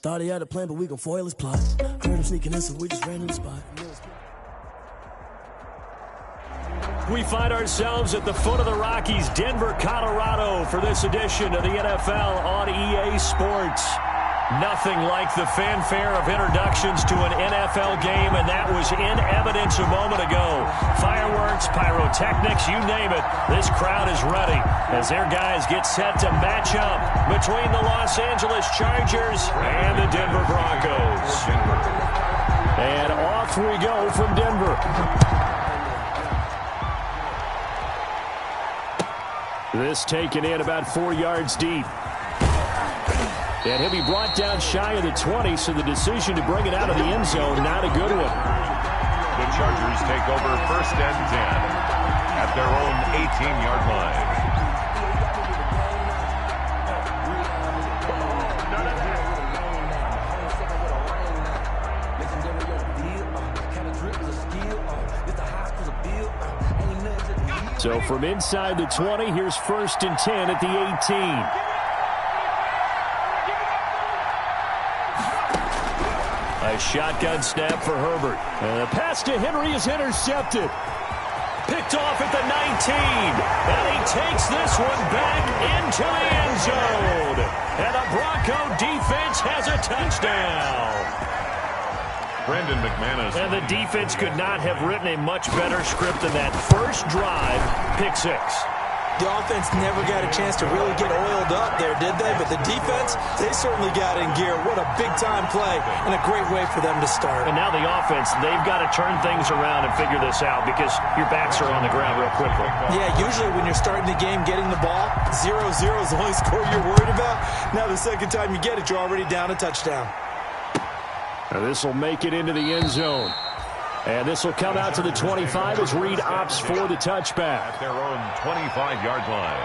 Thought he had a plan, but we gon' foil his plot. Heard him sneaking in, so we just ran to the spot. We find ourselves at the foot of the Rockies, Denver, Colorado, for this edition of the NFL on EA Sports. Nothing like the fanfare of introductions to an NFL game, and that was in evidence a moment ago. Fireworks, pyrotechnics, you name it. This crowd is ready as their guys get set to match up between the Los Angeles Chargers and the Denver Broncos. And off we go from Denver. This taken in about 4 yards deep. And he'll be brought down shy of the 20, so the decision to bring it out of the end zone, not a good one. The Chargers take over 1st and 10 at their own 18-yard line. So from inside the 20, here's 1st and 10 at the 18. A shotgun snap for Herbert. And the pass to Henry is intercepted. Picked off at the 19. And he takes this one back into the end zone. And the Bronco defense has a touchdown. Brandon McManus. And the defense could not have written a much better script than that first drive, pick 6. The offense never got a chance to really get oiled up there, did they? But the defense, they certainly got in gear. What a big-time play and a great way for them to start. And now the offense, they've got to turn things around and figure this out because your backs are on the ground real quickly. Yeah, usually when you're starting the game, getting the ball, 0-0 is the only score you're worried about. Now the second time you get it, you're already down a touchdown. Now this will make it into the end zone. And this will come out to the 25 as Reed opts for the touchback. At their own 25-yard line.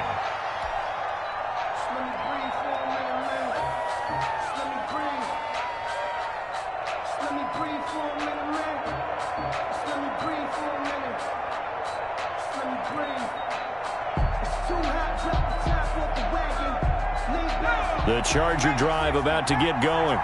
The Charger drive about to get going.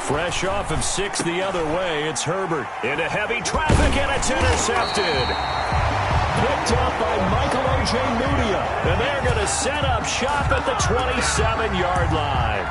Fresh off of 6 the other way, it's Herbert. Into heavy traffic, and it's intercepted. Picked up by Michael O.J. Mudia. And they're going to set up shop at the 27-yard line.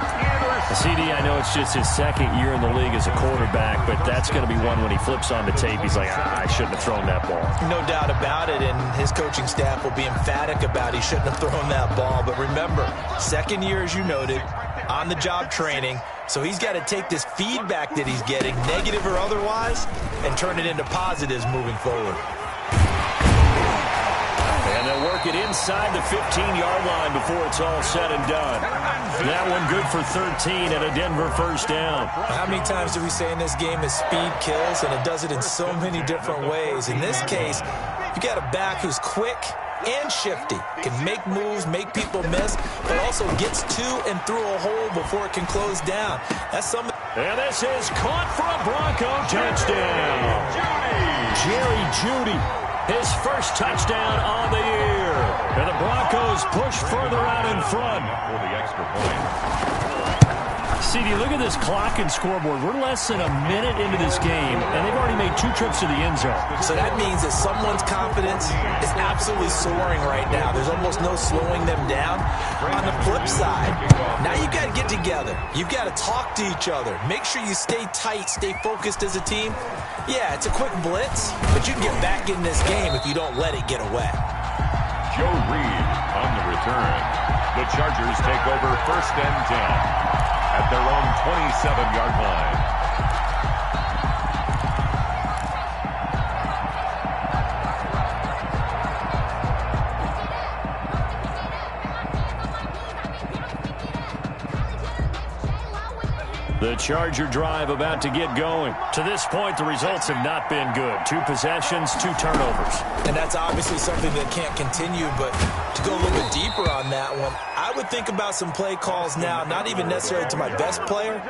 CD, I know it's just his 2nd year in the league as a quarterback, but that's going to be one when he flips on the tape. He's like, I shouldn't have thrown that ball. No doubt about it, and his coaching staff will be emphatic about he shouldn't have thrown that ball. But remember, 2nd year, as you noted, on-the-job training. So he's got to take this feedback that he's getting, negative or otherwise, and turn it into positives moving forward. And they'll work it inside the 15-yard line before it's all said and done. That one good for 13 and a Denver first down. How many times do we say in this game that speed kills, and it does it in so many different ways? In this case, you got a back who's quick and shifty, can make moves, make people miss, but also gets to and through a hole before it can close down. That's something. And this is caught for a Bronco touchdown. Jerry Jeudy, his first touchdown on the year. And the Broncos push further out in front. For the extra point. CD, look at this clock and scoreboard. We're less than a minute into this game, and they've already made 2 trips to the end zone. So that means that someone's confidence is absolutely soaring right now. There's almost no slowing them down. On the flip side, now you've got to get together. You've got to talk to each other. Make sure you stay tight, stay focused as a team. Yeah, it's a quick blitz, but you can get back in this game if you don't let it get away. Joe Reed on the return. The Chargers take over 1st and 10 at their own 27-yard line. The Charger drive about to get going. To this point, the results have not been good. 2 possessions, 2 turnovers. And that's obviously something that can't continue, but to go a little bit deeper on that one, I would think about some play calls now, not even necessarily to my best player,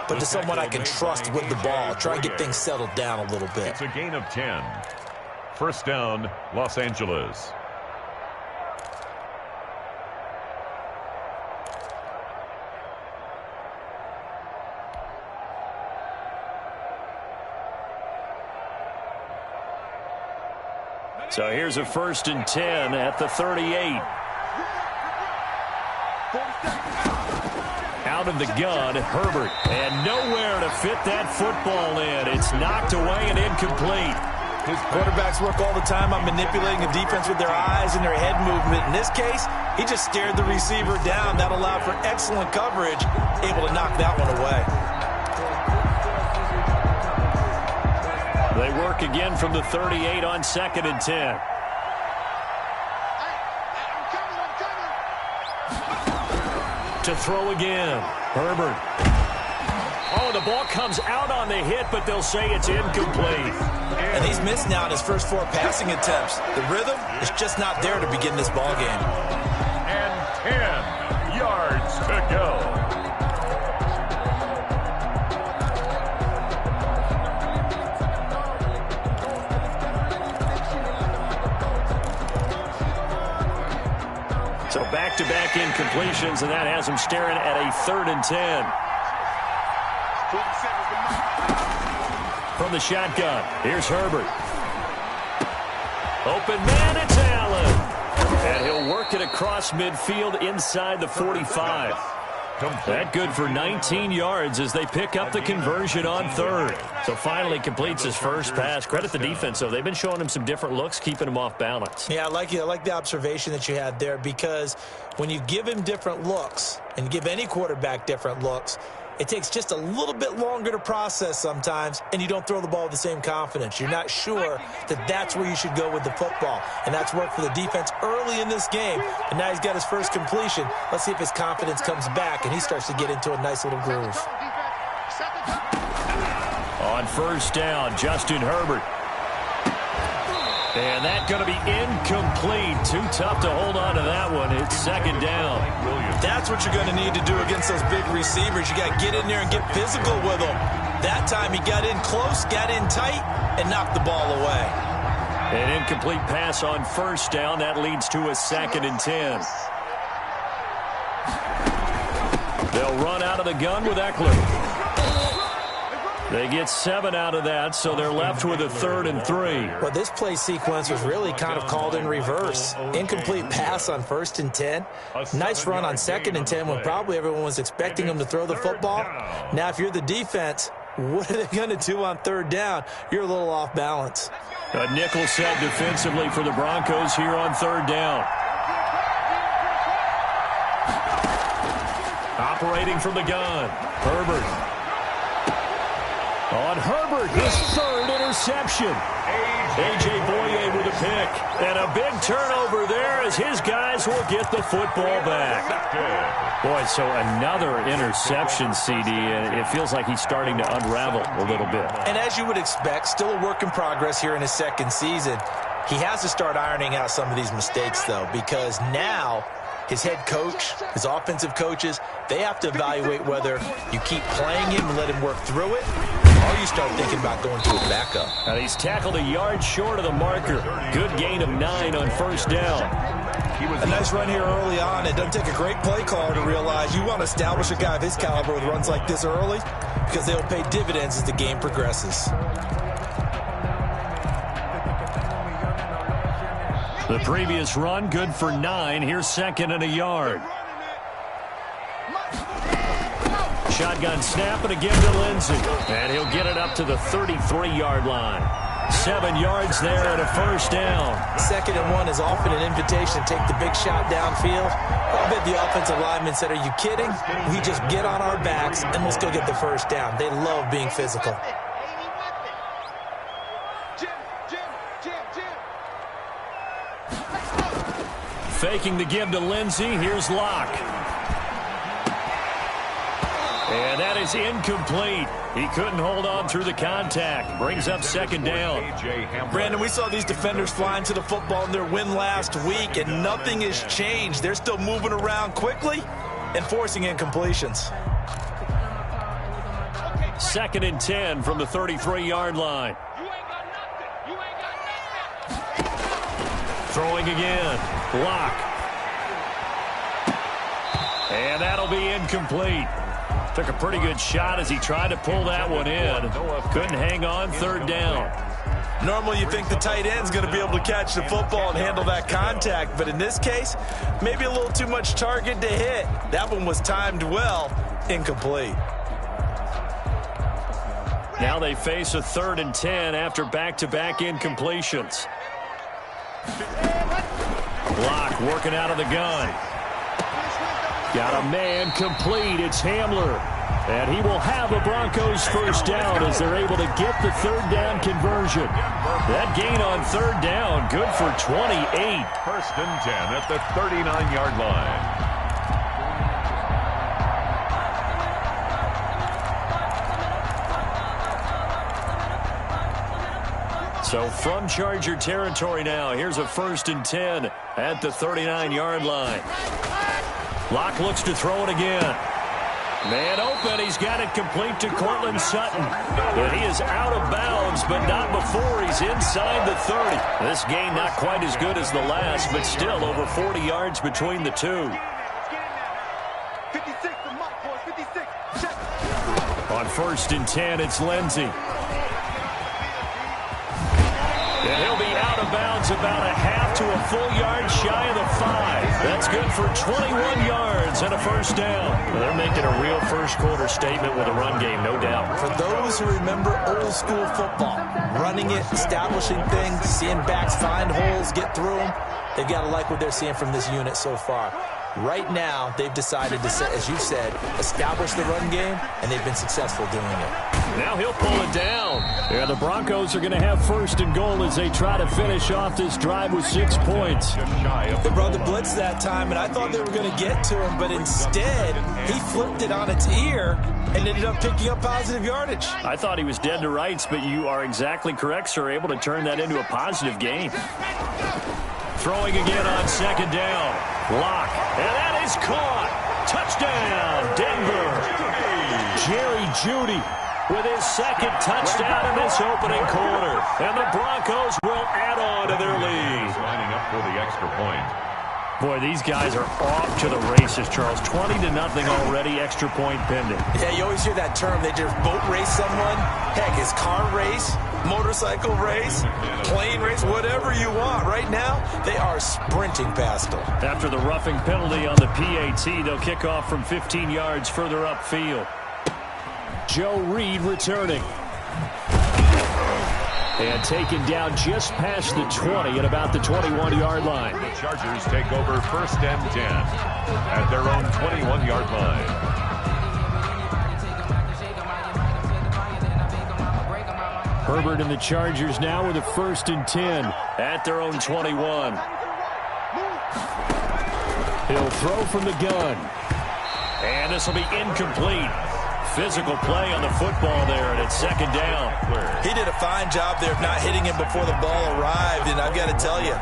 but to someone I can trust with the ball. Try and get things settled down a little bit. It's a gain of 10. First down, Los Angeles. So here's a 1st and 10 at the 38. Out of the gun, Herbert. And nowhere to fit that football in. It's knocked away and incomplete. His quarterbacks work all the time on manipulating the defense with their eyes and their head movement. In this case, he just stared the receiver down. That allowed for excellent coverage, able to knock that one away. They work again from the 38 on 2nd and 10. To throw again. Herbert. Oh, the ball comes out on the hit, but they'll say it's incomplete. And he's missed now in his first 4 passing attempts. The rhythm is just not there to begin this ball game. And 10 yards to go. So back-to-back incompletions, and that has him staring at a 3rd and 10. From the shotgun, here's Herbert. Open man, it's Allen. And he'll work it across midfield inside the 45. That good for 19 yards as they pick up the conversion on 3rd. So finally completes his first pass. Credit the defense, though. They've been showing him some different looks, keeping him off balance. Yeah, I like the observation that you had there, because when you give him different looks and give any quarterback different looks, it takes just a little bit longer to process sometimes, and you don't throw the ball with the same confidence. You're not sure that that's where you should go with the football, and that's worked for the defense early in this game, and now he's got his first completion. Let's see if his confidence comes back, and he starts to get into a nice little groove. On 1st down, Justin Herbert. And that's going to be incomplete. Too tough to hold on to that one. It's 2nd down. That's what you're going to need to do against those big receivers. You got to get in there and get physical with them. That time he got in close, got in tight, and knocked the ball away. An incomplete pass on 1st down. That leads to a 2nd and 10. They'll run out of the gun with Eckler. They get 7 out of that, so they're left with a 3rd and 3. Well, this play sequence was really kind of called in reverse. Incomplete pass on 1st and 10. Nice run on 2nd and 10 when probably everyone was expecting him to throw the football. Now, if you're the defense, what are they going to do on 3rd down? You're a little off balance. A nickel set defensively for the Broncos here on 3rd down. Operating from the gun, Herbert. On Herbert, his 3rd interception. A.J. Boye with a pick. And a big turnover there as his guys will get the football back. Boy, so another interception, CD. And it feels like he's starting to unravel a little bit. And as you would expect, still a work in progress here in his 2nd season. He has to start ironing out some of these mistakes, though, because now his head coach, his offensive coaches, they have to evaluate whether you keep playing him and let him work through it, or you start thinking about going to a backup. And he's tackled a yard short of the marker. Good gain of 9 on 1st down. A nice run here early on. It doesn't take a great play caller to realize you want to establish a guy of his caliber with runs like this early, because they'll pay dividends as the game progresses. The previous run, good for 9. Here's 2nd and a yard. Shotgun snap, and again to Lindsey. And he'll get it up to the 33-yard line. 7 yards there and a 1st down. 2nd and 1 is often an invitation to take the big shot downfield. I bet the offensive lineman said, are you kidding? We just get on our backs and let's go get the 1st down. They love being physical. Faking the give to Lindsey. Here's Locke. And that is incomplete. He couldn't hold on through the contact. Brings up 2nd down. Brandon, we saw these defenders flying to the football in their win last week, and nothing has changed. They're still moving around quickly and forcing incompletions. 2nd and 10 from the 33-yard line. Throwing again. Block. And that'll be incomplete. Took a pretty good shot as he tried to pull that one in. Couldn't hang on. 3rd down. Normally you think the tight end's going to be able to catch the football and handle that contact, but in this case, maybe a little too much target to hit. That one was timed well, incomplete. Now they face a 3rd and 10 after back-to-back incompletions. Block working out of the gun. Got a man complete. It's Hamler. And he will have a Broncos first down as they're able to get the 3rd down conversion. That gain on 3rd down, good for 28. 1st and 10 at the 39-yard line. So from Charger territory now, here's a 1st and 10 at the 39-yard line. Locke looks to throw it again. Man open, he's got it complete to Cortland Sutton. But he is out of bounds, but not before he's inside the 30. This gain not quite as good as the last, but still over 40 yards between the two. On 1st and 10, it's Lindsey. And he'll be out of bounds about a half to a full yard shy of the 5. That's good for 21 yards and a first down. Well, they're making a real first-quarter statement with a run game, no doubt. For those who remember old-school football, running it, establishing things, seeing backs find holes, get through them, they've got to like what they're seeing from this unit so far. Right now, they've decided to, as you said, establish the run game, and they've been successful doing it. Now he'll pull it down. Yeah, the Broncos are going to have 1st and goal as they try to finish off this drive with 6 points. They brought the blitz that time, and I thought they were going to get to him, but instead, he flipped it on its ear and ended up picking up positive yardage. I thought he was dead to rights, but you are exactly correct, sir, able to turn that into a positive gain. Throwing again on 2nd down. Locke. And that is caught. Touchdown, Denver. Jerry Jeudy with his 2nd touchdown in this opening quarter. And the Broncos will add on to their lead. Lining up for the extra point. Boy, these guys are off to the races, Charles. 20-0 already, extra point pending. Yeah, you always hear that term. They just boat race someone. Heck, it's car race, motorcycle race, plane race, whatever you want. Right now, they are sprinting past them. After the roughing penalty on the PAT, they'll kick off from 15 yards further upfield. Joe Reed returning. And taken down just past the 20 at about the 21-yard line. The Chargers take over 1st and 10 at their own 21-yard line. Herbert and the Chargers now with a 1st and 10 at their own 21. He'll throw from the gun. And this will be incomplete. Physical play on the football there, and it's 2nd down. He did a fine job there of not hitting him before the ball arrived, and I've got to tell you,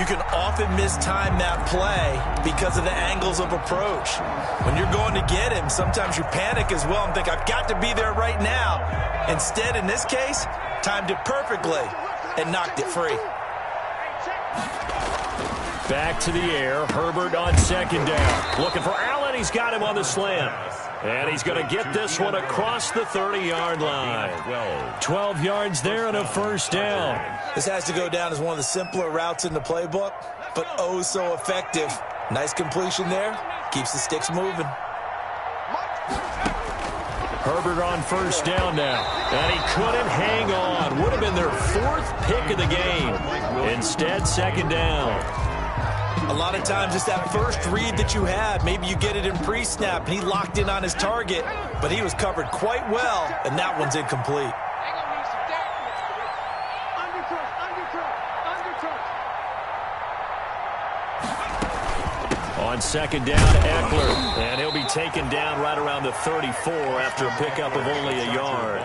you can often mistime that play because of the angles of approach. When you're going to get him, sometimes you panic as well and think, I've got to be there right now. Instead, in this case, timed it perfectly and knocked it free. Back to the air. Herbert on 2nd down. Looking for Allen. He's got him on the slant. And he's going to get this one across the 30-yard line. 12 yards there and a first down. This has to go down as one of the simpler routes in the playbook, but oh so effective. Nice completion there. Keeps the sticks moving. Herbert on first down now. And he couldn't hang on. Would have been their 4th pick of the game. Instead, 2nd down. A lot of times it's that first read that you have. Maybe you get it in pre-snap, and he locked in on his target, but he was covered quite well, and that one's incomplete. On 2nd down, Eckler, and he'll be taken down right around the 34 after a pickup of only a yard.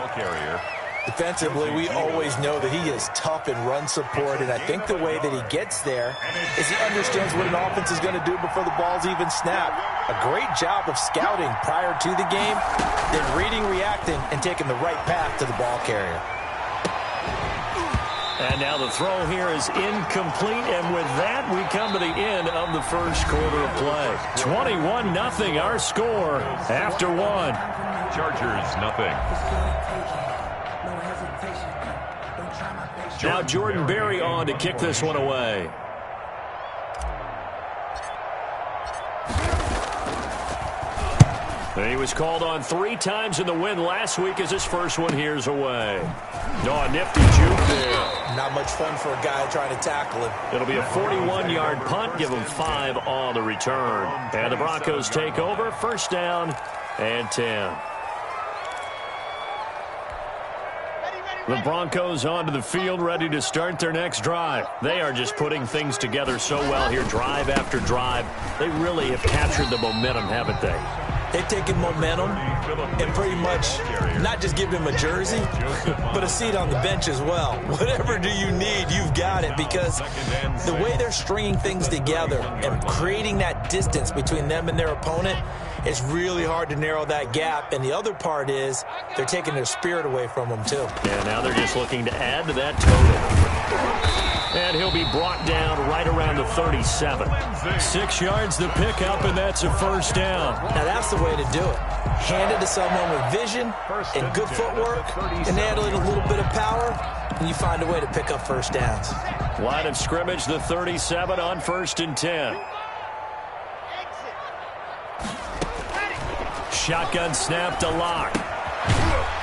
Defensively, we always know that he is tough in run support, and I think the way that he gets there is he understands what an offense is going to do before the ball's even snapped. A great job of scouting prior to the game, then reading, reacting, and taking the right path to the ball carrier. And now the throw here is incomplete, and with that, we come to the end of the first quarter of play. 21-0, our score after 1. Chargers, nothing. No hesitation. Don't try my patience. Now Jordan Berry on to kick this one away. He was called on 3 times in the win last week as his first one here's away. Oh, a nifty juke there. Not much fun for a guy trying to tackle him. It'll be a 41-yard punt. Give him 5 on the return. And the Broncos take over. First down and 10. The Broncos onto the field, ready to start their next drive. They are just putting things together so well here, drive after drive. They really have captured the momentum, haven't they? They've taken momentum and pretty much not just give him a jersey, but a seat on the bench as well. Whatever do you need, you've got it, because the way they're stringing things together and creating that distance between them and their opponent, it's really hard to narrow that gap. And the other part is they're taking their spirit away from them, too. And now they're just looking to add to that total. And he'll be brought down right around the 37. 6 yards the pickup, and that's a first down. Now that's the way to do it. Hand it to someone with vision and good footwork, and add a little bit of power, and you find a way to pick up first downs. Line of scrimmage, the 37 on 1st and 10. Shotgun snap to Locke.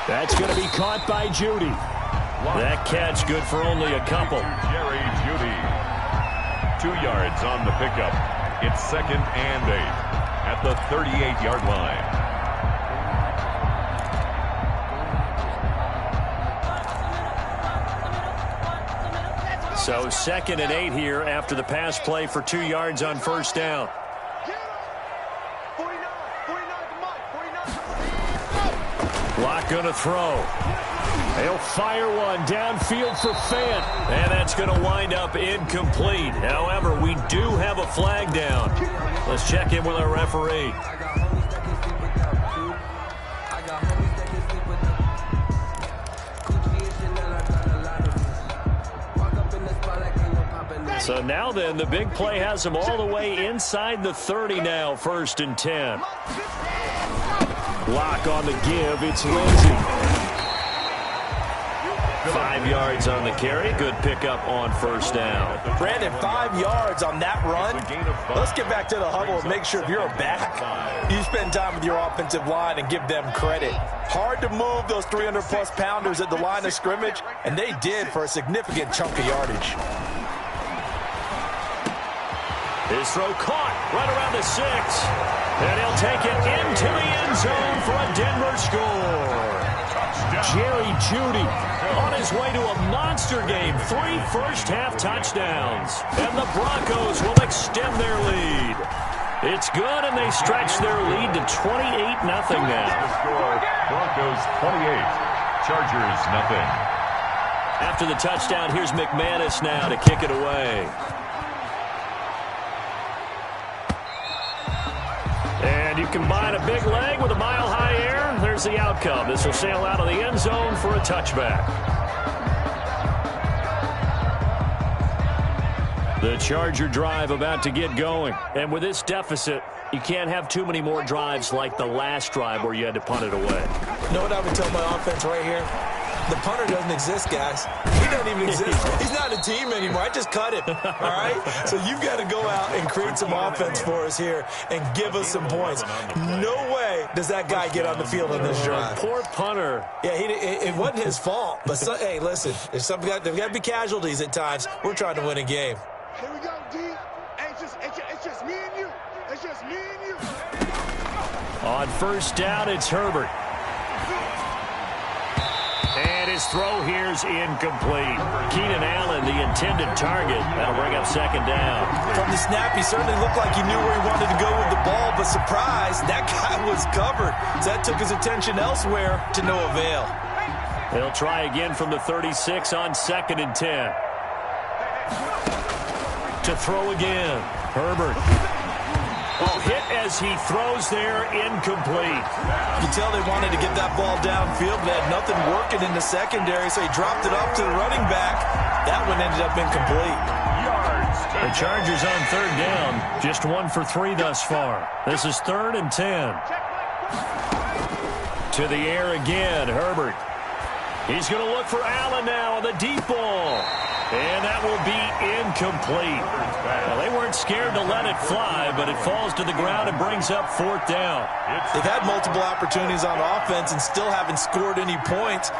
That's going to be caught by Judy. That catch good for only a couple. Jerry Judy. 2 yards on the pickup. It's 2nd and 8 at the 38-yard line. So 2nd and 8 here after the pass play for 2 yards on first down. Locke going to throw. He'll fire one downfield for Fant, and that's going to wind up incomplete. However, we do have a flag down. Let's check in with our referee. So now then, the big play has them all the way inside the 30 now, 1st and 10. Locke on the give. It's Lindsey. 5 yards on the carry. Good pickup on first down. Brandon, 5 yards on that run. Let's get back to the huddle and make sure if you're a back, you spend time with your offensive line and give them credit. Hard to move those 300-plus pounders at the line of scrimmage, and they did for a significant chunk of yardage. His throw caught right around the 6. And he'll take it into the end zone for a Denver score. Jerry Judy on his way to a monster game. 3 first-half touchdowns. And the Broncos will extend their lead. It's good, and they stretch their lead to 28-0 now. Broncos 28, Chargers nothing. After the touchdown, here's McManus now to kick it away. And you combine a big leg with a mile-high air, there's the outcome. This will sail out of the end zone for a touchback. The Charger drive about to get going. And with this deficit, you can't have too many more drives like the last drive where you had to punt it away. You know what I would tell my offense right here? The punter doesn't exist, guys. He doesn't even exist. He's not a team anymore. I just cut him, all right? So you've got to go out and create some offense for us here and give us some points. No way does that guy get on the field in this drive. Poor punter. Yeah, it wasn't his fault. But, hey, listen, there's got to be casualties at times. We're trying to win a game. Here we go, D. It's just me and you. It's just me and you. On first down, it's Herbert. And his throw here's incomplete. Keenan Allen, the intended target. That'll bring up 2nd down. From the snap, he certainly looked like he knew where he wanted to go with the ball, but surprise, that guy was covered. So that took his attention elsewhere to no avail. They'll try again from the 36 on 2nd and 10. To throw again. Herbert. Oh, hit as he throws there, incomplete. You can tell they wanted to get that ball downfield, but had nothing working in the secondary, so he dropped it up to the running back. That one ended up incomplete. The Chargers on 3rd down, just 1 for 3 thus far. This is 3rd and 10. To the air again, Herbert. He's going to look for Allen now on the deep ball. And that will be incomplete. Well, they weren't scared to let it fly, but it falls to the ground and brings up 4th down. They've had multiple opportunities on offense and still haven't scored any points.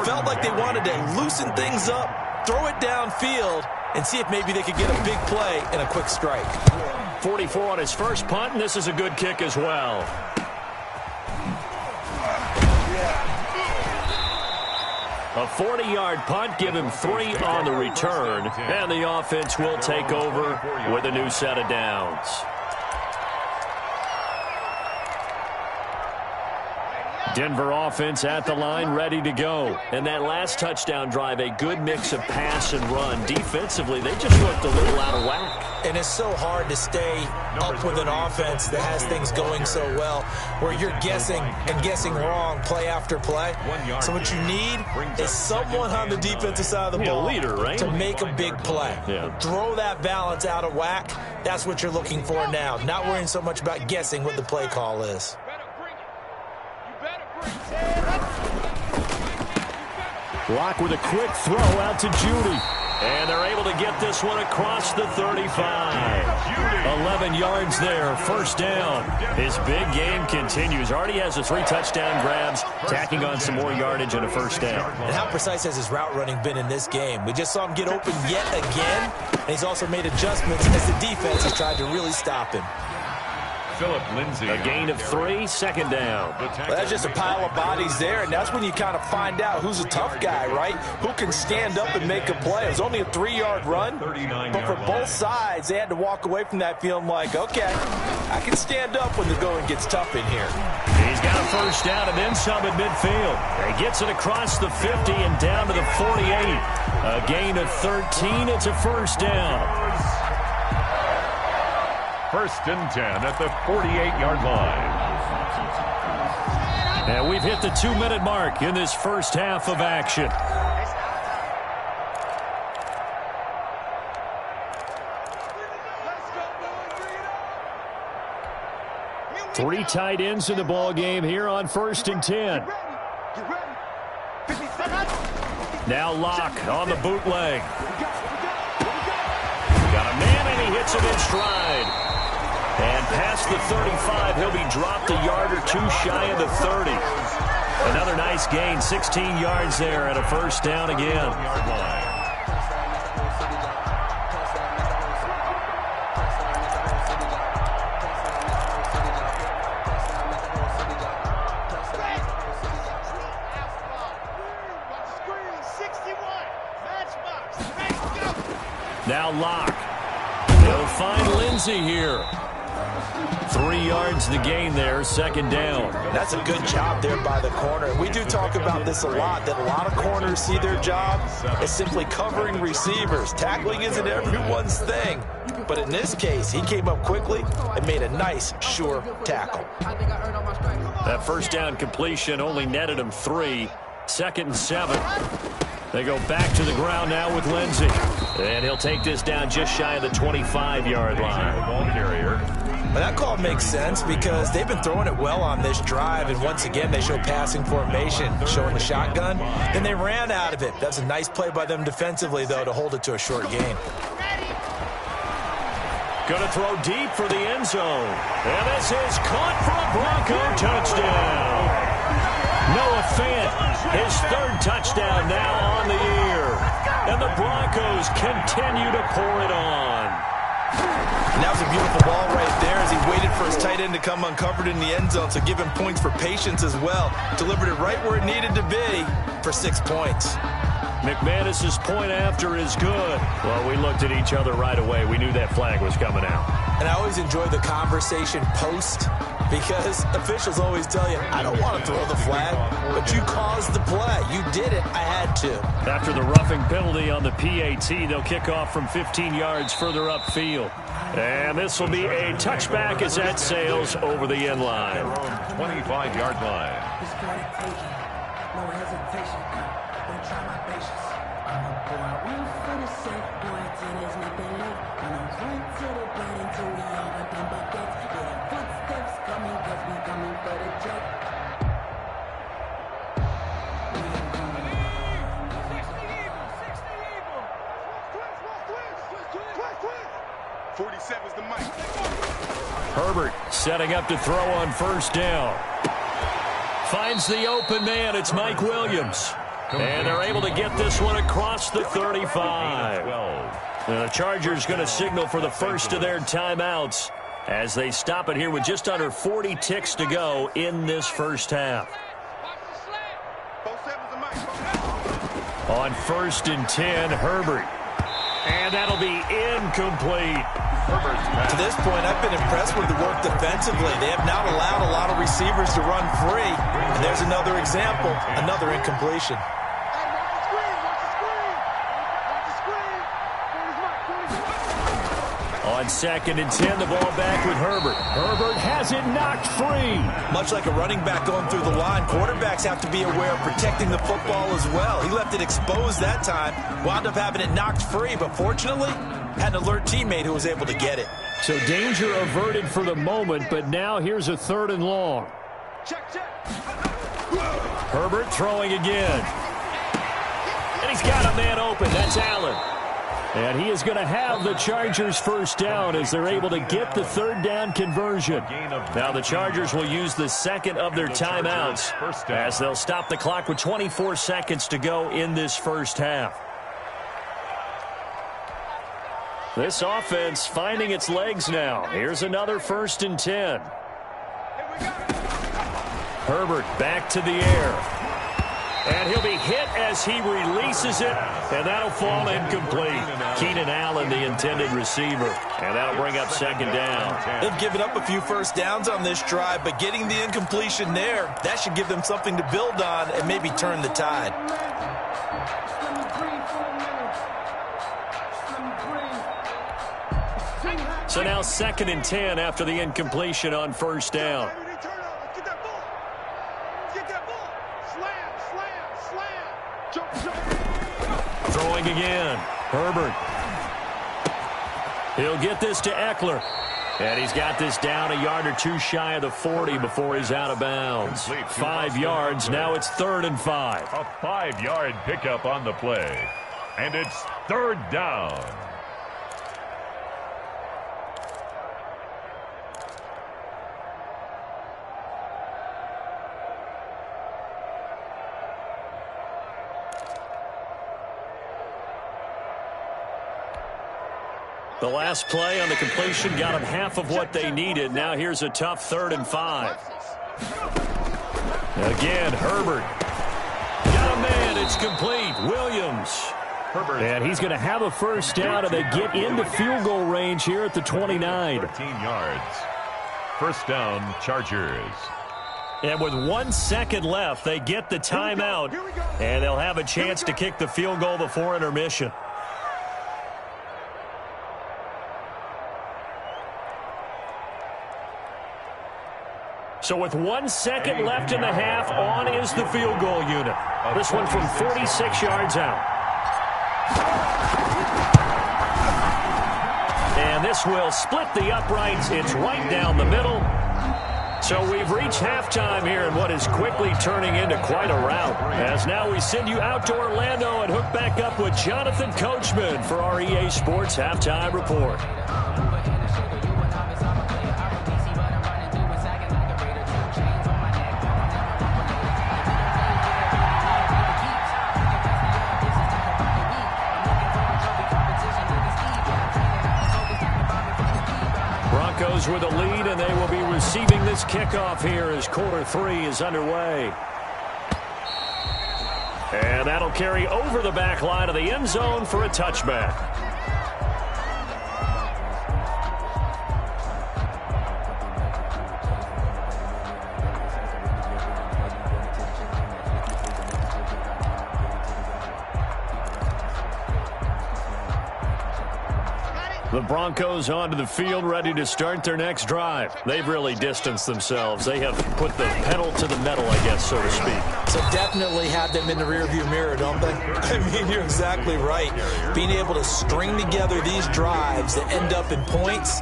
Felt like they wanted to loosen things up, throw it downfield, and see if maybe they could get a big play and a quick strike. 44 on his first punt, and this is a good kick as well. A 40-yard punt, give him 3 on the return, and the offense will take over with a new set of downs. Denver offense at the line, ready to go. And that last touchdown drive, a good mix of pass and run. Defensively, they just looked a little out of whack. And it's so hard to stay up with an offense that has things going so well, where you're guessing and guessing wrong play after play. So what you need is someone on the defensive side of the ball leader, right? to make a big play. Yeah. Throw that balance out of whack. That's what you're looking for now. Not worrying so much about guessing what the play call is. Block with a quick throw out to Judy. And they're able to get this one across the 35. 11 yards there, 1st down. His big game continues. Already has the 3 touchdown grabs, tacking on some more yardage and a 1st down. And how precise has his route running been in this game? We just saw him get open yet again, and he's also made adjustments as the defense has tried to really stop him. A gain of 3, 2nd down. Well, that's just a pile of bodies there, and that's when you kind of find out who's a tough guy, right? Who can stand up and make a play. It was only a 3-yard run, but for both sides, they had to walk away from that feeling like, okay, I can stand up when the going gets tough in here. He's got a 1st down and then some at midfield. He gets it across the 50 and down to the 48. A gain of 13. It's a 1st down. 1st and 10 at the 48-yard line. And we've hit the 2-minute mark in this first half of action. Three tight ends in the ball game here on 1st and 10. Now Locke on the bootleg. Got a man and he hits him in stride. And past the 35, he'll be dropped a yard or 2 shy of the 30. Another nice gain, 16 yards there and a 1st down again. Now Locke. They'll find Lindsey here. 3 yards the gain there, 2nd down. That's a good job there by the corner. We do talk about this a lot, that a lot of corners see their job as simply covering receivers. Tackling isn't everyone's thing. But in this case, he came up quickly and made a nice, sure tackle. That 1st down completion only netted him 3. 2nd and 7. They go back to the ground now with Lindsey. And he'll take this down just shy of the 25-yard line. Ball carrier. Well, that call makes sense because they've been throwing it well on this drive, and once again they show passing formation, showing the shotgun. Then they ran out of it. That's a nice play by them defensively, though, to hold it to a short gain. Going to throw deep for the end zone. And this is caught for a Bronco touchdown. Noah Fant, his 3rd touchdown now on the year. And the Broncos continue to pour it on. And that was a beautiful ball right there as he waited for his tight end to come uncovered in the end zone, so give him points for patience as well. Delivered it right where it needed to be for 6 points. McManus's point after is good. Well, we looked at each other right away. We knew that flag was coming out. And I always enjoy the conversation post because officials always tell you, I don't want to throw the flag, but you caused the play. You did it. I had to. After the roughing penalty on the PAT, they'll kick off from 15 yards further upfield. And this will be a touchback as that sails over the end line. 25-yard line. No hesitation. Don't try my patience. I'm a boy. One for the safe boy. There's nothing left. I'm a run to the blade until we all got them buckets. Yeah, footsteps coming, cause we coming for the jet. We ain't coming. Herbert setting up to throw on first down. Finds the open man. It's Mike Williams. And they're able to get this one across the 35. Now the Chargers going to signal for the first of their timeouts as they stop it here with just under 40 ticks to go in this first half. On 1st and 10, Herbert. And that'll be incomplete. To this point, I've been impressed with the work defensively. They have not allowed a lot of receivers to run free. And there's another example, another incompletion. On 2nd and 10, the ball back with Herbert. Herbert has it knocked free. Much like a running back going through the line, quarterbacks have to be aware of protecting the football as well. He left it exposed that time, wound up having it knocked free, but fortunately, had an alert teammate who was able to get it. So danger averted for the moment, but now here's a 3rd and long. Herbert throwing again. And he's got a man open. That's Allen. And he is going to have the Chargers first down as they're able to get the 3rd down conversion. Now the Chargers will use the 2nd of their timeouts as they'll stop the clock with 24 seconds to go in this first half. This offense finding its legs now. Here's another 1st and 10. Herbert back to the air. And he'll be hit as he releases it, and that'll fall incomplete. Keenan Allen, the intended receiver, and that'll bring up 2nd down. They've given up a few first downs on this drive, but getting the incompletion there, that should give them something to build on and maybe turn the tide. So now 2nd and 10 after the incompletion on first down. Throwing again. Herbert. He'll get this to Eckler. And he's got this down a yard or two shy of the 40 before he's out of bounds. 5 yards. Now it's 3rd and 5. A 5-yard pickup on the play. And it's 3rd down. The last play on the completion got them half of what they needed. Now here's a tough 3rd and 5. Again, Herbert. Got a man. It's complete. Williams. And he's going to have a first down, and they get into field goal range here at the 29. 13 yards. First down, Chargers. And with 1 second left, they get the timeout, and they'll have a chance to kick the field goal before intermission. So with 1 second left in the half, on is the field goal unit. This one from 46 yards out. And this will split the uprights. It's right down the middle. So we've reached halftime here in what is quickly turning into quite a rout. As now we send you out to Orlando and hook back up with Jonathan Coachman for our EA Sports Halftime Report. Broncos with a lead, and they will be receiving this kickoff here as quarter 3 is underway. And that'll carry over the back line of the end zone for a touchback. The Broncos onto the field, ready to start their next drive. They've really distanced themselves. They have put the pedal to the metal, I guess, so to speak. So definitely have them in the rearview mirror, don't they? I mean, you're exactly right. Being able to string together these drives that end up in points,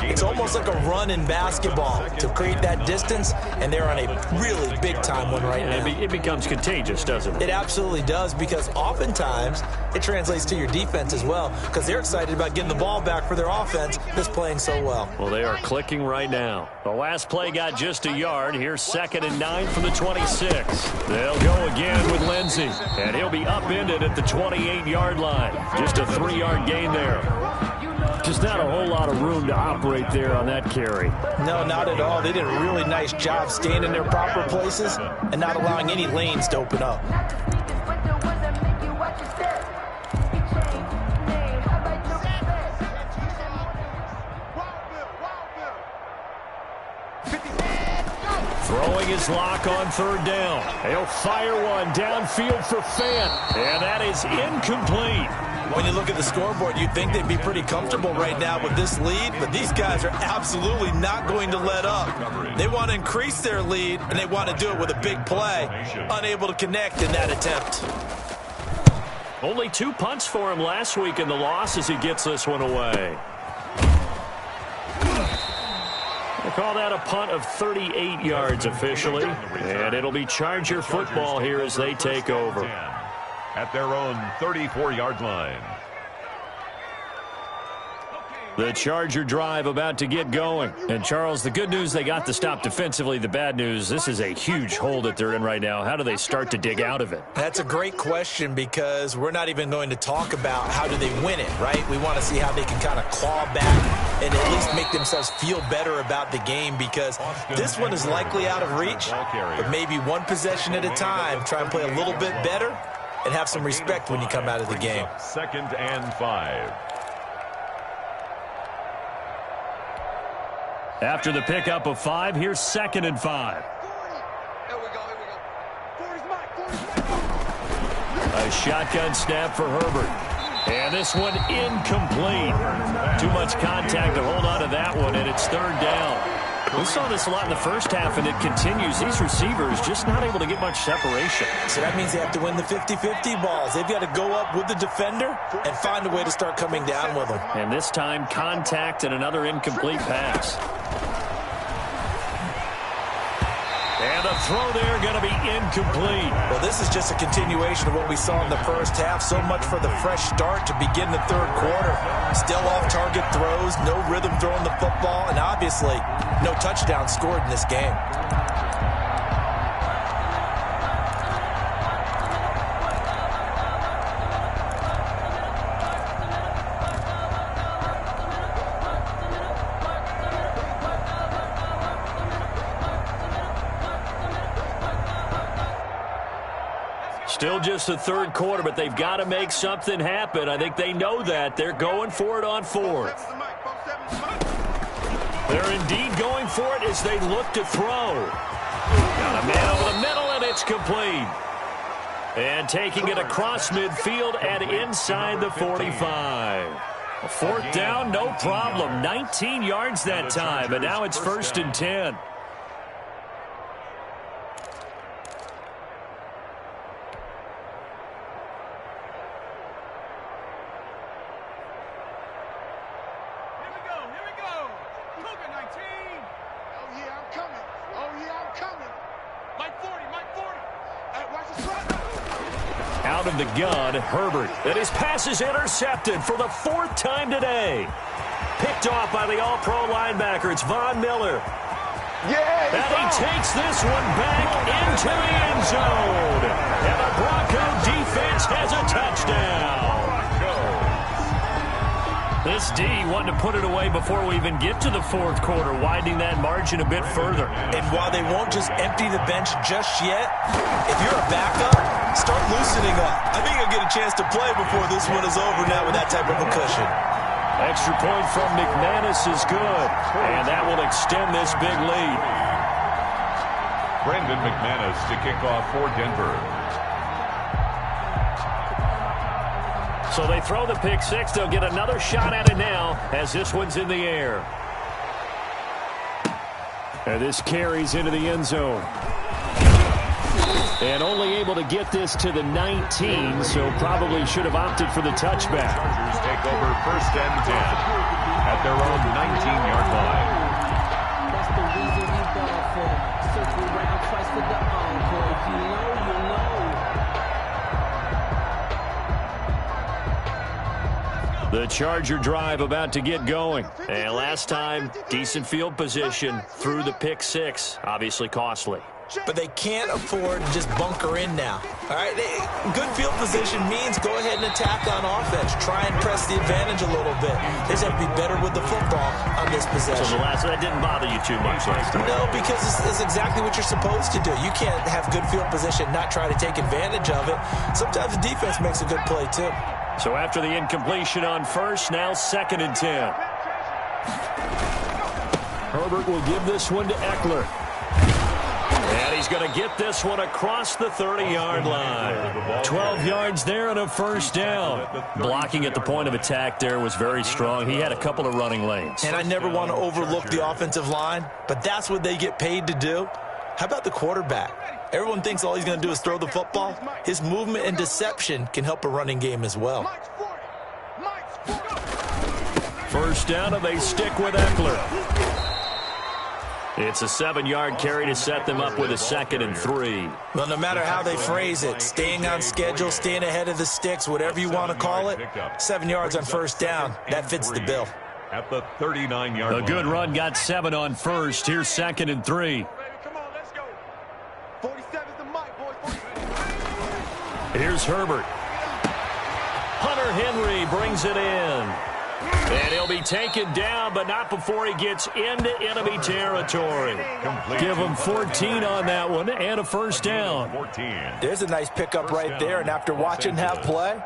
it's almost like a run in basketball to create that distance, and they're on a really big-time one right now. It becomes contagious, doesn't it? It absolutely does, because oftentimes it translates to your defense as well, because they're excited about getting the ball back for their offense that's playing so well. Well, they are clicking right now. The last play got just a yard. Here's 2nd and 9 from the 26. They'll go again with Lindsey, and he'll be upended at the 28-yard line. Just a 3-yard gain there. Just not a whole lot of room to operate there on that carry. No, not at all. They did a really nice job staying in their proper places and not allowing any lanes to open up. Throwing his lock on 3rd down. He'll fire one downfield for Fant, and that is incomplete. When you look at the scoreboard, you'd think they'd be pretty comfortable right now with this lead, but these guys are absolutely not going to let up. They want to increase their lead, and they want to do it with a big play. Unable to connect in that attempt. Only 2 punts for him last week in the loss as he gets this one away. They call that a punt of 38 yards officially, and it'll be Charger football here as they take over. At their own 34-yard line. The Charger drive about to get going. And, Charles, the good news, they got the stop defensively. The bad news, this is a huge hole that they're in right now. How do they start to dig out of it? That's a great question, because we're not even going to talk about how do they win it, right? We want to see how they can kind of claw back and at least make themselves feel better about the game, because this one is likely out of reach, but maybe one possession at a time, try and play a little bit better and have some respect when you come out of the game. 2nd and 5. After the pickup of 5, here's 2nd and 5. A shotgun snap for Herbert. And this one incomplete. Too much contact to hold on to that one, and it's 3rd down. We saw this a lot in the first half, and it continues. These receivers just not able to get much separation. So that means they have to win the 50-50 balls. They've got to go up with the defender and find a way to start coming down with them. And this time, contact and another incomplete pass. And the throw there going to be incomplete. Well, this is just a continuation of what we saw in the first half. So much for the fresh start to begin the 3rd quarter. Still off-target throws, no rhythm throwing the football, and obviously no touchdown scored in this game. Still just the 3rd quarter, but they've got to make something happen. I think they know that. They're going for it on 4th. They're indeed going for it as they look to throw. Got a man over the middle, and it's complete. And taking it across midfield and inside the 45. A 4th down, no problem. 19 yards that time, and now it's 1st and 10. Out of the gun, Herbert. And his pass is intercepted for the 4th time today. Picked off by the all-pro linebacker. It's Von Miller. Yeah, and he takes this one back into the end zone. And the Bronco defense has a touchdown. This D wanting to put it away before we even get to the 4th quarter, widening that margin a bit further. And while they won't just empty the bench just yet, if you're a backup, start loosening up. I think you'll get a chance to play before this one is over now with that type of a cushion. Extra point from McManus is good, and that will extend this big lead. Brandon McManus to kick off for Denver. So they throw the pick 6. They'll get another shot at it now as this one's in the air. And this carries into the end zone. And only able to get this to the 19, so probably should have opted for the touchback. Chargers take over 1st and 10 at their own 19-yard line. That's the reason we ball for. Circle round twice for the encore. If you know, you know. The Charger drive about to get going. And last time, decent field position through the pick six. Obviously costly. But they can't afford to just bunker in now. All right, good field position means go ahead and attack on offense. Try and press the advantage a little bit. They just have to be better with the football on this possession. So that didn't bother you too much last time? No, because it's exactly what you're supposed to do. You can't have good field position, not try to take advantage of it. Sometimes the defense makes a good play too. So after the incompletion on first, now 2nd and 10. Herbert will give this one to Eckler. And he's going to get this one across the 30-yard line. 12 yards there and a first down. Blocking at the point of attack there was very strong. He had a couple of running lanes. And I never want to overlook the offensive line, but that's what they get paid to do. How about the quarterback? Everyone thinks all he's going to do is throw the football. His movement and deception can help a running game as well. First down, and they stick with Eckler. It's a 7-yard carry to set them up with a 2nd and 3. Well, no matter how they phrase it, staying on schedule, staying ahead of the sticks, whatever you want to call it, 7 yards on first down, that fits the bill. At the 39-yard line. A good run got 7 on first. Here's 2nd and 3. Come on, let's go. 47's the mic, boys. Here's Herbert. Hunter Henry brings it in. And he'll be taken down, but not before he gets into enemy territory. Give him 14 on that one and a first down. There's a nice pickup right there, and after watching that play,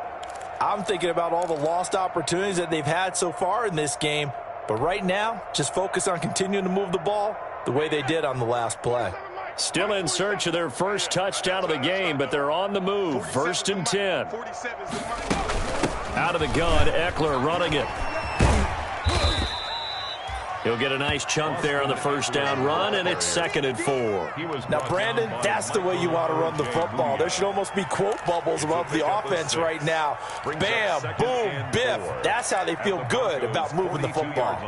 I'm thinking about all the lost opportunities that they've had so far in this game. But right now, just focus on continuing to move the ball the way they did on the last play. Still in search of their first touchdown of the game, but they're on the move. 1st and 10. Out of the gun, Eckler running it. He'll get a nice chunk there on the first down run, and it's 2nd and 4. Now, Brandon, that's the way you want to run the football. There should almost be quote bubbles above the offense right now. Bam, boom, biff. That's how they feel good about moving the football.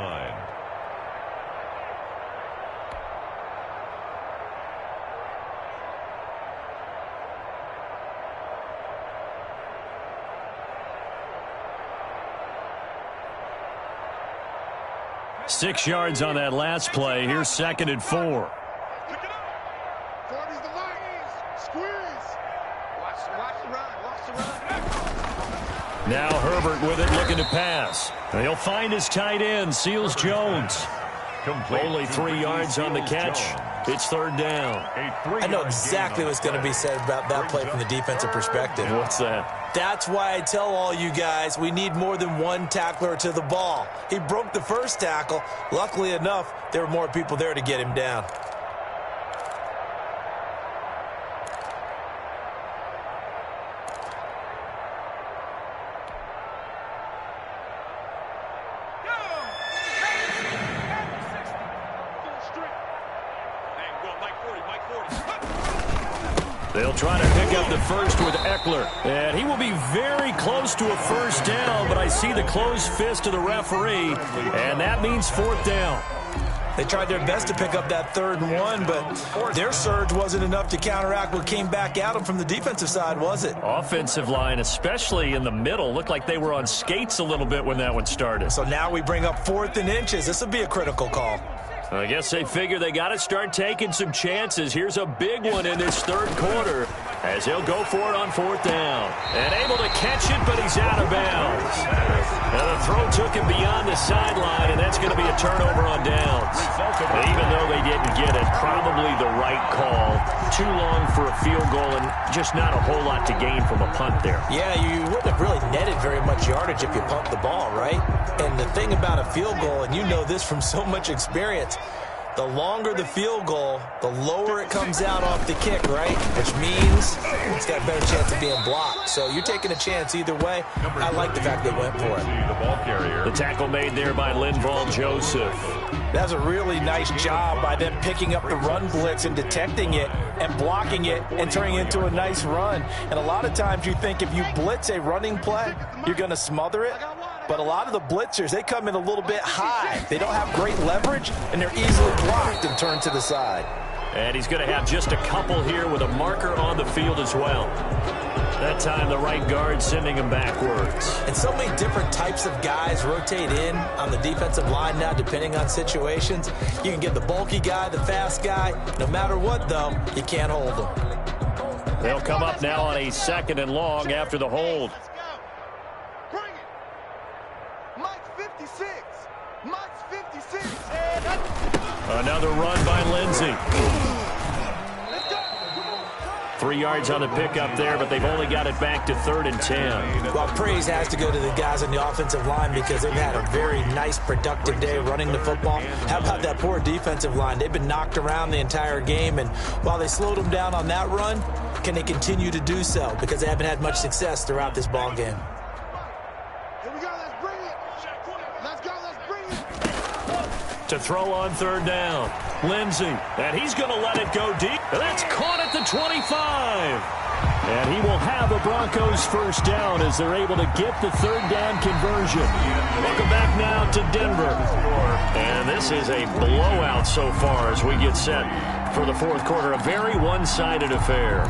Six yards on that last play. Here's 2nd and 4. Pick it up. 40's the line. Squeeze. Watch the run. Watch the run. Now Herbert with it, looking to pass. He'll find his tight end, Seals Jones. Only 3 yards on the catch. It's 3rd down. I know exactly what's going to be said about that play from the defensive perspective. What's that? That's why I tell all you guys we need more than one tackler to the ball. He broke the first tackle. Luckily enough, there were more people there to get him down. They'll try to pick up the first with Eckler. And he will be very close to a first down, but I see the closed fist of the referee, and that means 4th down. They tried their best to pick up that 3rd and 1, but their surge wasn't enough to counteract what came back at them from the defensive side, was it? Offensive line, especially in the middle, looked like they were on skates a little bit when that one started. So now we bring up 4th and inches. This will be a critical call. I guess they figure they got to start taking some chances. Here's a big one in this 3rd quarter as he'll go for it on 4th down. And able to catch it, but he's out of bounds. Now the throw took him beyond the sideline, and that's going to be a turnover on downs. Even though they didn't get it, probably the right call. Too long for a field goal and just not a whole lot to gain from a punt there. Yeah, you wouldn't have really netted very much yardage if you pumped the ball, right? And the thing about a field goal, and you know this from so much experience, the longer the field goal, the lower it comes out off the kick, right? Which means it's got a better chance of being blocked. So you're taking a chance either way. I like the fact they went for it. The tackle made there by Linval Joseph. That's a really nice job by them picking up the run blitz and detecting it and blocking it and turning it into a nice run. And a lot of times you think if you blitz a running play, you're going to smother it. But a lot of the blitzers, they come in a little bit high. They don't have great leverage, and they're easily blocked and turned to the side. And he's going to have just a couple here with a marker on the field as well. That time the right guard sending him backwards. And so many different types of guys rotate in on the defensive line now, depending on situations. You can get the bulky guy, the fast guy. No matter what, though, you can't hold them. They'll come up now on a 2nd and long after the hold. Bring it. Mike's 56. Mike's 56. Another run by Lindsey. 3 yards on the pickup there, but they've only got it back to 3rd and 10. Well, praise has to go to the guys on the offensive line because they've had a very nice, productive day running the football. How about that poor defensive line? They've been knocked around the entire game, and while they slowed them down on that run, can they continue to do so? Because they haven't had much success throughout this ball game. Here we go. Let's bring it. Let's go. Let's bring it. To throw on 3rd down. Lindsey, and he's going to let it go deep. And that's caught at the 25. And he will have the Broncos 1st down as they're able to get the 3rd down conversion. Welcome back now to Denver. And this is a blowout so far as we get set for the 4th quarter. A very one-sided affair.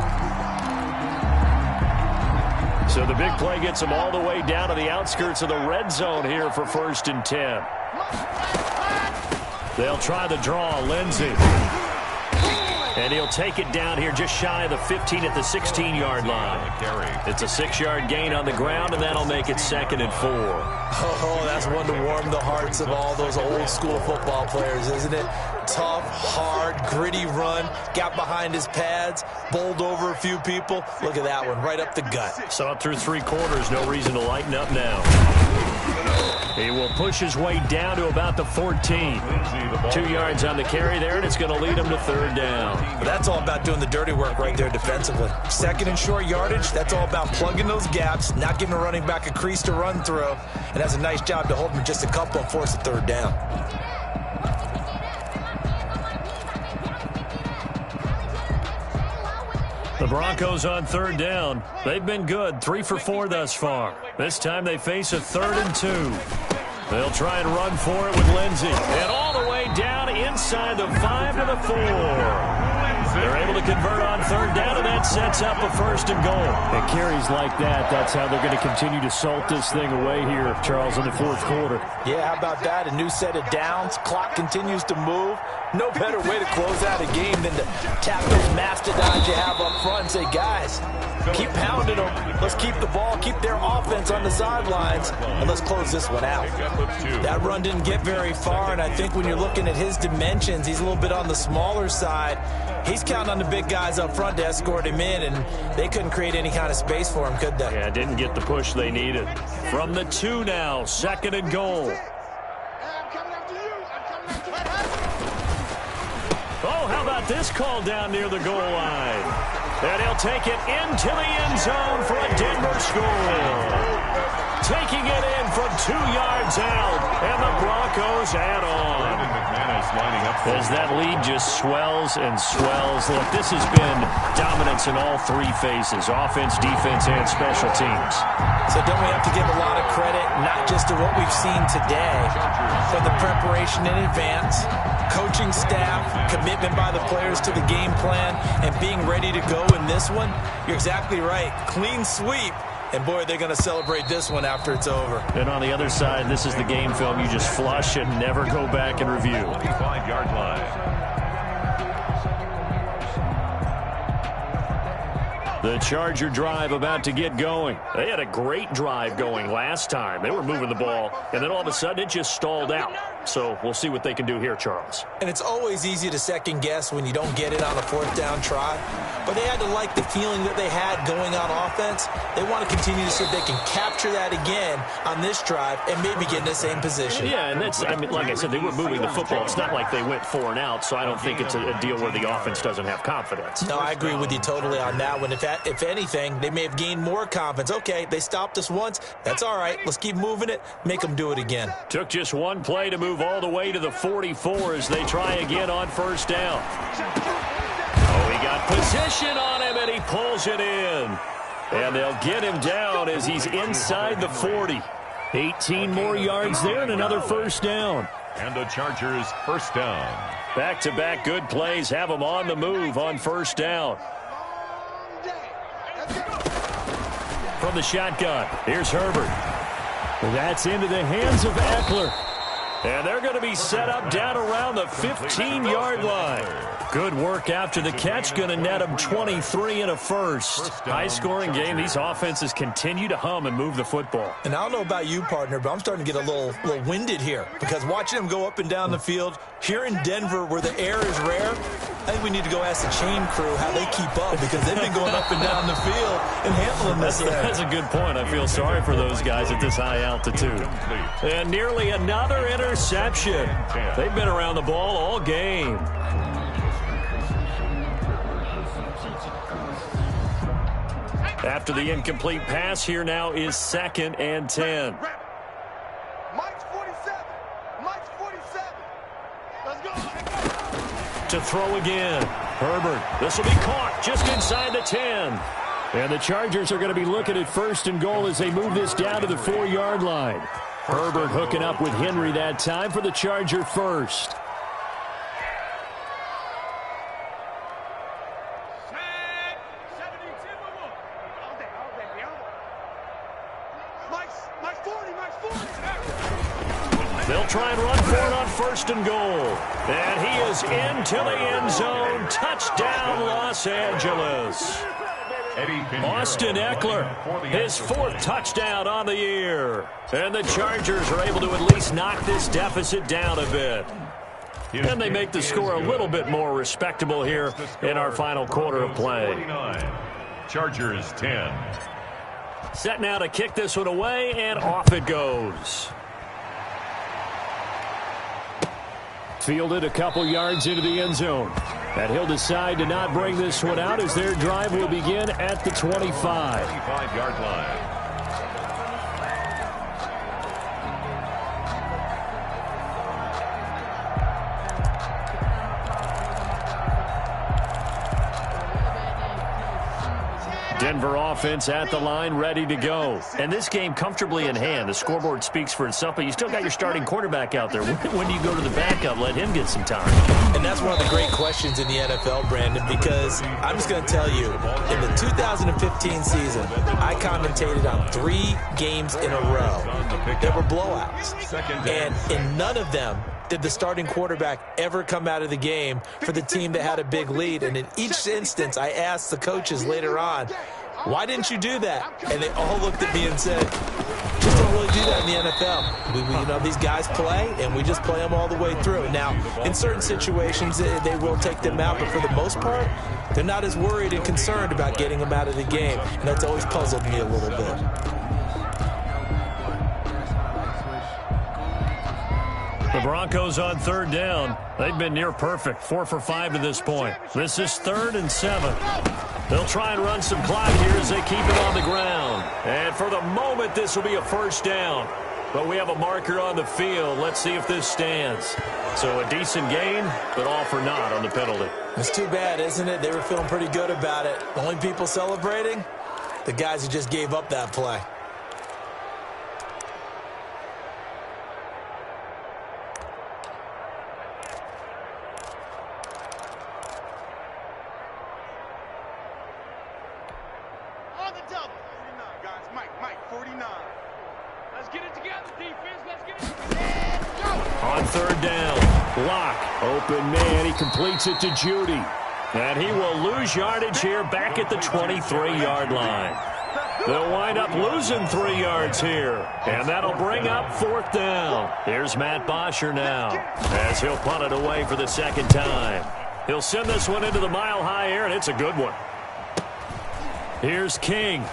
So the big play gets them all the way down to the outskirts of the red zone here for 1st and 10. They'll try the draw, Lindsey. And he'll take it down here just shy of the 15 at the 16-yard line. It's a 6-yard gain on the ground, and that'll make it 2nd and 4. Oh, that's one to warm the hearts of all those old-school football players, isn't it? Tough, hard, gritty run, got behind his pads, bowled over a few people. Look at that one, right up the gut. Saw it through 3 quarters, no reason to lighten up now. He will push his way down to about the 14. 2 yards on the carry there, and it's going to lead him to 3rd down. That's all about doing the dirty work right there defensively. 2nd and short yardage, that's all about plugging those gaps, not giving a running back a crease to run through, and that's a nice job to hold him just a couple and force a 3rd down. The Broncos on 3rd down. They've been good, 3 for 4 thus far. This time they face a 3rd and 2. They'll try and run for it with Lindsey. And all the way down inside the 5 to the 4. They're able to convert on 3rd down, and that sets up a 1st and goal. And carries like that, that's how they're going to continue to salt this thing away here, Charles, in the 4th quarter. Yeah, how about that? A new set of downs. Clock continues to move. No better way to close out a game than to tap those mastodons you have up front and say, guys, keep pounding them. Let's keep the ball, keep their offense on the sidelines, and let's close this one out. That run didn't get very far, and I think when you're looking at his dimensions, he's a little bit on the smaller side. He's counting on the big guys up front to escort him in, and they couldn't create any kind of space for him, could they? Yeah, didn't get the push they needed. From the 2 now, 2nd and goal. I'm coming after you. I'm coming after you. Oh, how about this call down near the goal line? And he'll take it into the end zone for a Denver score. Taking it in from 2 yards out, and the Broncos add on. As that lead just swells and swells. Look, this has been dominance in all 3 phases, offense, defense, and special teams. So don't we have to give a lot of credit, not just to what we've seen today, but the preparation in advance, coaching staff, commitment by the players to the game plan, and being ready to go in this one? You're exactly right. Clean sweep. And, boy, they're going to celebrate this one after it's over. And on the other side, this is the game film you just flush and never go back and review. 25-yard line. The Charger drive about to get going. They had a great drive going last time. They were moving the ball, and then all of a sudden it just stalled out. So we'll see what they can do here, Charles. And it's always easy to second guess when you don't get it on a 4th down try. But they had to like the feeling that they had going on offense. They want to continue to see if they can capture that again on this drive and maybe get in the same position. Yeah, and that's, I mean, like I said, they were moving the football. It's not like they went 4 and out, so I don't think it's a deal where the offense doesn't have confidence. No, I agree with you totally on that one. If anything, they may have gained more confidence. Okay, they stopped us once. That's all right. Let's keep moving it. Make them do it again. Took just one play to move all the way to the 44 as they try again on 1st down. Oh, he got position on him, and he pulls it in. And they'll get him down as he's inside the 40. 18 more yards there and another 1st down. And the Chargers 1st down. Back-to-back good plays have them on the move on 1st down. from the shotgun. Here's Herbert. That's into the hands of Eckler. And they're going to be set up down around the 15-yard line. Good work after the catch. Going to net them 23 and a first. High-scoring game. These offenses continue to hum and move the football. And I don't know about you, partner, but I'm starting to get a little winded here because watching them go up and down the field here in Denver where the air is rare, I think we need to go ask the chain crew how they keep up because they've been going up and down the field and handling this thing. That's a good point. I feel sorry for those guys at this high altitude. And nearly another interception. They've been around the ball all game. After the incomplete pass, here now is 2nd and 10. Mike's 47. Mike's 47. Let's go. To throw again. Herbert. This will be caught just inside the 10. And the Chargers are going to be looking at 1st and goal as they move this down to the 4-yard line. Herbert hooking up with Henry that time for the Charger first. They'll try and run for it on 1st and goal. And he is into the end zone. Touchdown, Los Angeles. Austin Eckler, his 4th touchdown on the year. And the Chargers are able to at least knock this deficit down a bit. And they make the score a little bit more respectable here in our final quarter of play. Chargers 10. Set now to kick this one away, and off it goes. Fielded a couple yards into the end zone. And he'll decide to not bring this one out as their drive will begin at the 25. 25-yard line. Denver offense at the line, ready to go. And this game comfortably in hand. The scoreboard speaks for itself, but you still got your starting quarterback out there. When do you go to the backup? Let him get some time. And that's one of the great questions in the NFL, Brandon, because I'm just going to tell you, in the 2015 season, I commentated on 3 games in a row. There were blowouts. And in none of them did the starting quarterback ever come out of the game for the team that had a big lead. And in each instance, I asked the coaches later on, why didn't you do that? And they all looked at me and said, just don't really do that in the NFL. These guys play, and we just play them all the way through. Now, in certain situations, they will take them out, but for the most part, they're not as worried and concerned about getting them out of the game. And that's always puzzled me a little bit. The Broncos on 3rd down. They've been near perfect, 4 for 5 to this point. This is 3rd and 7. They'll try and run some clock here as they keep it on the ground. And for the moment, this will be a 1st down. But we have a marker on the field. Let's see if this stands. So a decent gain, but all for naught on the penalty. It's too bad, isn't it? They were feeling pretty good about it. The only people celebrating, the guys who just gave up that play. On 3rd down, Locke, open man, he completes it to Judy. And he will lose yardage here back at the 23-yard line. They'll wind up losing 3 yards here. And that'll bring up 4th down. Here's Matt Bosher now as he'll punt it away for the 2nd time. He'll send this one into the mile-high air, and it's a good one. Here's King.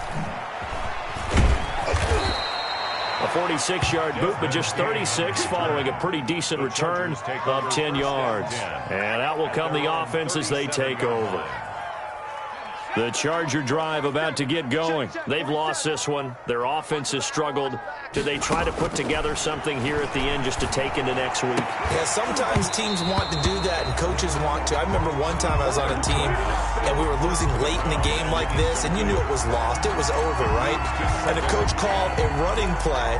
A 46-yard boot, but just 36 following a pretty decent return of 10 yards. And out will come the offense as they take over. The Charger drive about to get going. They've lost this one. Their offense has struggled. Do they try to put together something here at the end just to take into next week? Yeah, sometimes teams want to do that and coaches want to. I remember one time I was on a team and we were losing late in a game like this, and you knew it was lost. It was over, right? And the coach called a running play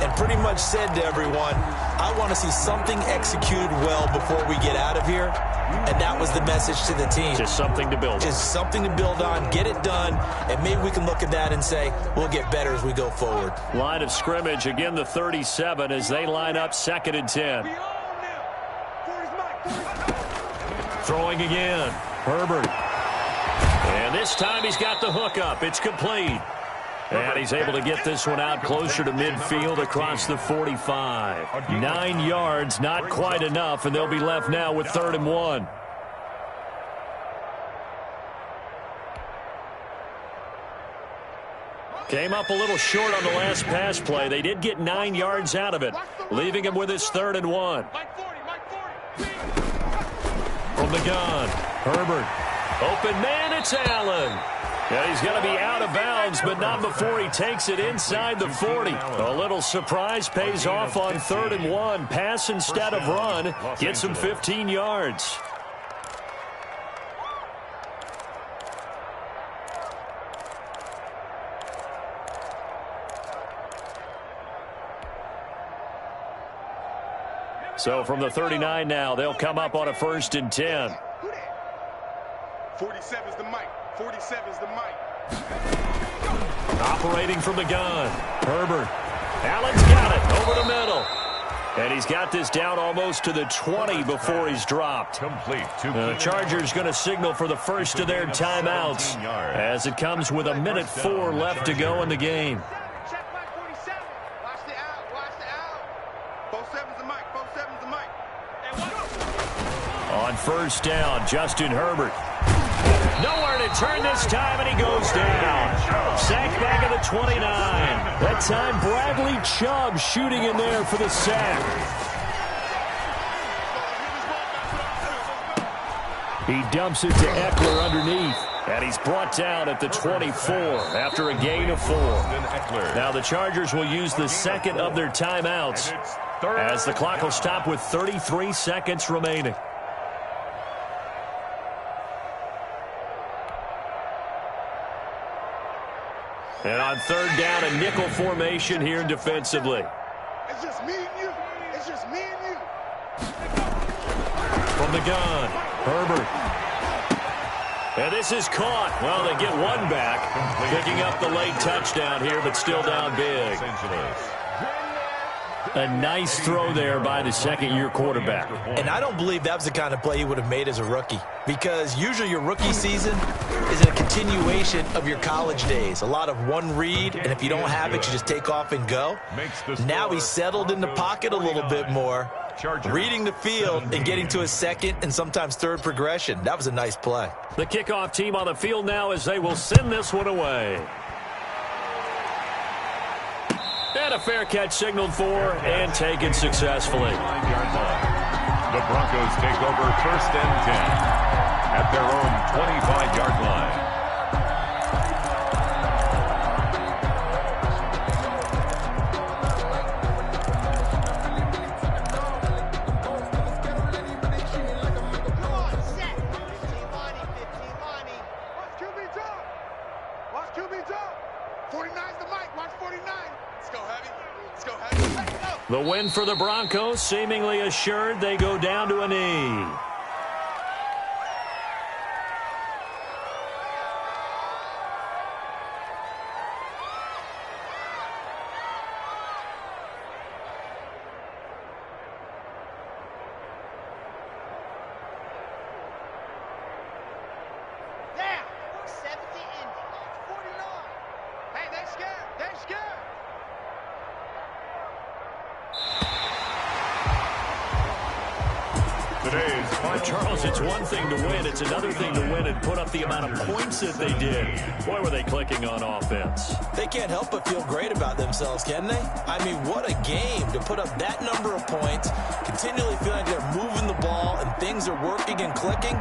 and pretty much said to everyone, I want to see something executed well before we get out of here. And that was the message to the team. Just something to build on. Just something to build on, get it done, and maybe we can look at that and say, we'll get better as we go forward. Line of scrimmage, again the 37 as they line up 2nd and 10. Throwing again, Herbert. And this time he's got the hook up. It's complete. And he's able to get this one out closer to midfield across the 45. 9 yards, not quite enough, and they'll be left now with 3rd and 1. Came up a little short on the last pass play. They did get 9 yards out of it, leaving him with his 3rd and 1. From the gun, Herbert. Open man, it's Allen. Yeah, he's going to be out of bounds, but not before he takes it inside the 40. A little surprise pays off on 3rd and 1. Pass instead of run. Gets him 15 yards. So from the 39 now, they'll come up on a 1st and 10. 47's the mic. 47's the mic. Operating from the gun. Herbert. Allen's got it over the middle. And he's got this down almost to the 20 before he's dropped. Complete. The Chargers going to signal for the first of their timeouts as it comes with 1:04 left to go in the game. Check my 47. Watch the out. Watch the out. 47's the mic. 47's the mic. On 1st down, Justin Herbert. Nowhere to turn this time, and he goes down. Sacked back at the 29. That time, Bradley Chubb shooting in there for the sack. He dumps it to Eckler underneath, and he's brought down at the 24 after a gain of 4. Now the Chargers will use the 2nd of their timeouts as the clock will stop with 33 seconds remaining. And on 3rd down, a nickel formation here defensively. It's just me and you. It's just me and you. From the gun, Herbert. And this is caught. Well, they get one back, picking up the late touchdown here, but still down big. A nice throw there by the 2nd-year quarterback. And I don't believe that was the kind of play he would have made as a rookie, because usually your rookie season is a continuation of your college days. A lot of one read, and if you don't have it, you just take off and go. Now he's settled in the pocket a little bit more, reading the field and getting to his 2nd and sometimes 3rd progression. That was a nice play. The kickoff team on the field now as they will send this one away. And a fair catch signaled for and taken successfully. The Broncos take over 1st and 10 at their own 25-yard line. Come on, set. 15 Lonnie, 15 Lonnie. Watch QB drop. Watch QB drop. 49's the mic. Watch 49. Let's go heavy. Let's go heavy. Let's go. The win for the Broncos seemingly assured. They go down to a knee. Down. 70 Indy. 49. Hey, they're scared. They're scared. Charles, it's one thing to win. It's another thing to win and put up the amount of points that they did. Boy, were they clicking on offense. They can't help but feel great about themselves, can they? I mean, what a game to put up that number of points, continually feeling like they're moving the ball and things are working and clicking.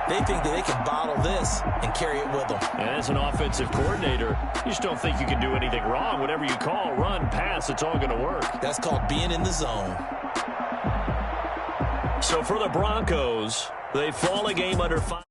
They think that they can bottle this and carry it with them. And as an offensive coordinator, you just don't think you can do anything wrong. Whatever you call, run, pass, it's all going to work. That's called being in the zone. So for the Broncos, they fall a game under 5.